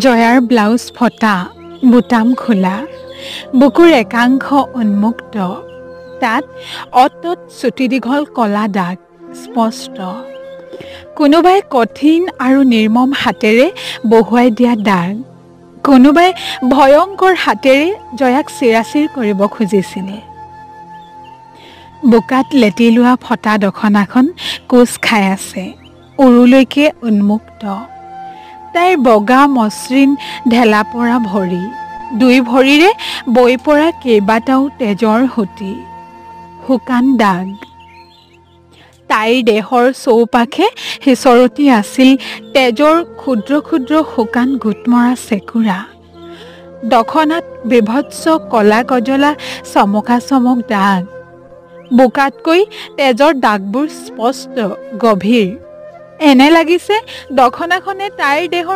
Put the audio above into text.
জয়াৰ blouse ফটা, বুটাম খোলা, বুকুৰ একাংশ উন্মুক্ত, তাত অতত চুটি দীঘল কলা দাগ স্পষ্ট। কোনোবাই কঠিন আৰু নিৰ্মম হাতেৰে বহুৱাই দিয়া দাগ, কোনোবাই ভয়ংকৰ হাতেৰে জয়াক চিৰাচিৰ কৰিব খুজিছিলে। বোকাত লেটি লোৱা ফটা দখনাখন কোচ খাই আছে, উৰুলৈকে উন্মুক্ত। তাইৰ বগা মসৃণ ঢেলা পৰা ভৰি, দুই ভৰিৰে বৈ পৰা কেইবাটাও তেজৰ সুঁতি, শুকান দাগ। তাইৰ দেহৰ চৌপাশে সিঁচৰতি আছিল তেজৰ ক্ষুদ্ৰ ক্ষুদ্ৰ শুকান গোটমৰা চেকুৰা। দখনাত বিভৎস কলা কজলা চমকা চমক দাগ। বোকাতকৈ তেজৰ দাগবোৰ স্পষ্ট, গভীৰ। এনে লাগিছে দখনাখনে তাইৰ দেহৰ